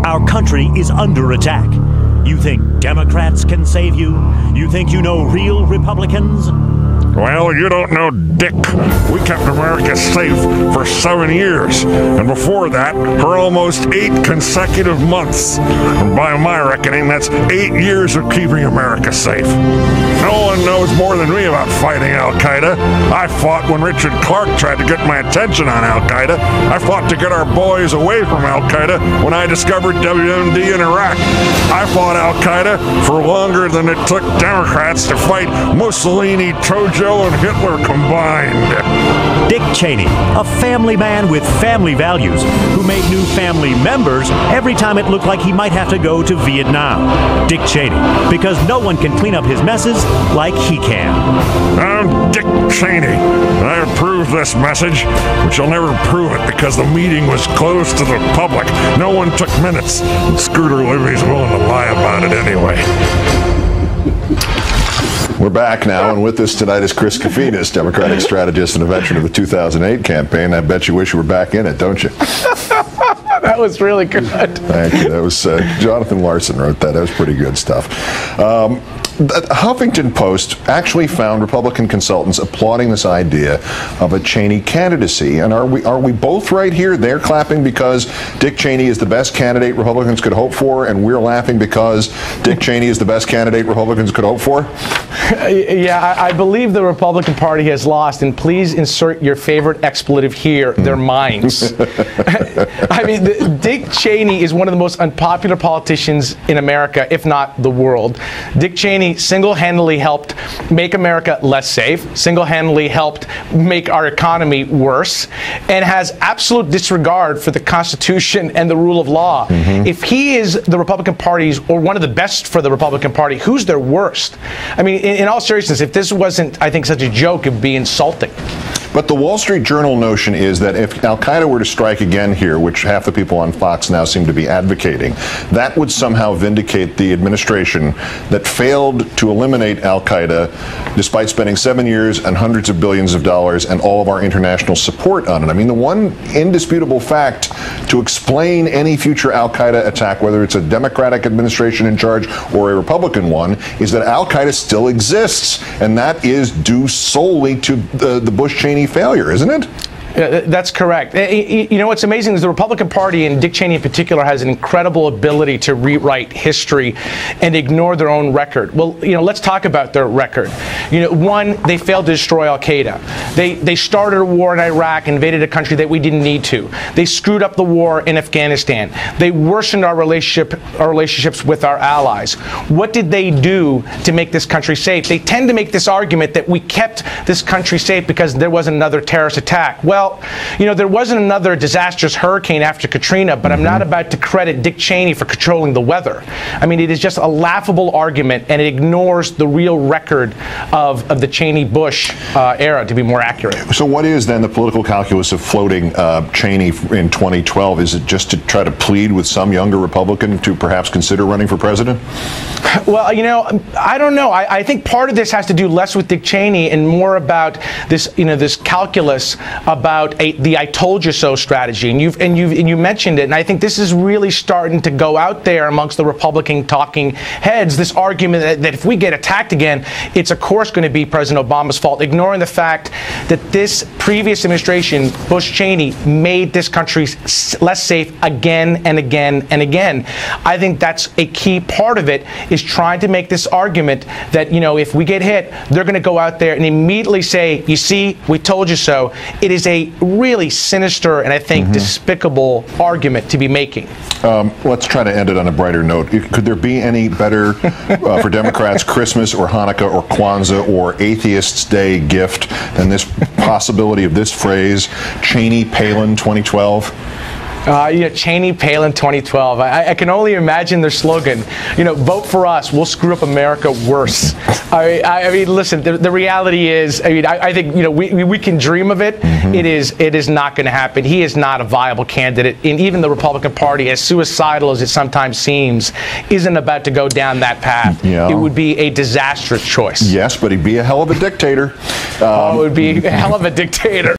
Our country is under attack. You think Democrats can save you? You think you know real Republicans? Well, you don't know Dick. We kept America safe for 7 years, and before that, for almost 8 consecutive months. And by my reckoning, that's 8 years of keeping America safe. No one knows more than me about fighting Al-Qaeda. I fought when Richard Clark tried to get my attention on Al-Qaeda. I fought to get our boys away from Al-Qaeda when I discovered WMD in Iraq. I fought Al-Qaeda for longer than it took Democrats to fight Mussolini, Trojo, and Hitler combined. Dick Cheney, a family man with family values, who made new family members every time it looked like he might have to go to Vietnam. Dick Cheney, because no one can clean up his messes like he can. I'm Dick Cheney, and I approve this message, but you'll never prove it because the meeting was closed to the public. No one took minutes, and Scooter Libby's willing to lie about it anyway. We're back now, and with us tonight is Chris Kofinas, Democratic strategist and a veteran of the 2008 campaign. I bet you wish you were back in it, don't you? That was really good. Thank you. That was Jonathan Larson wrote that. That was pretty good stuff. The Huffington Post actually found Republican consultants applauding this idea of a Cheney candidacy. And are we both right here? They're clapping because Dick Cheney is the best candidate Republicans could hope for, and we're laughing because Dick Cheney is the best candidate Republicans could hope for? Yeah, I believe the Republican Party has lost, and please insert your favorite expletive here, their minds. I mean, Dick Cheney is one of the most unpopular politicians in America, if not the world. Dick Cheney single-handedly helped make America less safe, single-handedly helped make our economy worse, and has absolute disregard for the Constitution and the rule of law. If he is the Republican Party's, or one of the best for the Republican Party, who's their worst? I mean, in all seriousness, if this wasn't, I think, such a joke, it would be insulting. But the Wall Street Journal notion is that if Al-Qaeda were to strike again here, which half the people on Fox now seem to be advocating, that would somehow vindicate the administration that failed to eliminate Al-Qaeda despite spending 7 years and hundreds of billions of dollars and all of our international support on it. I mean, the one indisputable fact to explain any future Al-Qaeda attack, whether it's a Democratic administration in charge or a Republican one, is that Al-Qaeda still exists, and that is due solely to the Bush-Cheney failure, isn't it? That's correct. You know, what's amazing is the Republican Party, and Dick Cheney in particular, has an incredible ability to rewrite history and ignore their own record. Well, you know, let's talk about their record. You know, one, they failed to destroy Al-Qaeda. They started a war in Iraq, invaded a country that we didn't need to. They screwed up the war in Afghanistan. They worsened our relationships with our allies. What did they do to make this country safe? They tend to make this argument that we kept this country safe because there was another terrorist attack. Well, you know, there wasn't another disastrous hurricane after Katrina, but I'm not about to credit Dick Cheney for controlling the weather. I mean, it is just a laughable argument, and it ignores the real record of the Cheney-Bush era, to be more accurate. So what is then the political calculus of floating Cheney in 2012? Is it just to try to plead with some younger Republican to perhaps consider running for president? Well, you know, I don't know. I think part of this has to do less with Dick Cheney and more about this, you know, this calculus about the "I told you so" strategy, and you mentioned it, and I think this is really starting to go out there amongst the Republican talking heads. This argument that if we get attacked again, it's of course going to be President Obama's fault, ignoring the fact that this previous administration, Bush Cheney, made this country less safe again and again and again. I think that's a key part of it, is trying to make this argument that, you know, if we get hit, they're going to go out there and immediately say, "You see, we told you so." It is a really sinister and I think despicable argument to be making. Let's try to end it on a brighter note. Could there be any better for Democrats Christmas or Hanukkah or Kwanzaa or Atheists' Day gift than this possibility of this phrase, Cheney-Palin 2012? Yeah, Cheney-Palin 2012. I can only imagine their slogan. You know, vote for us. We'll screw up America worse. I mean, listen. The reality is, I mean, I think, you know, we can dream of it. It is not going to happen. He is not a viable candidate, and even the Republican Party, as suicidal as it sometimes seems, isn't about to go down that path. Yeah. It would be a disastrous choice. Yes, but he'd be a hell of a dictator. It would be a hell of a dictator.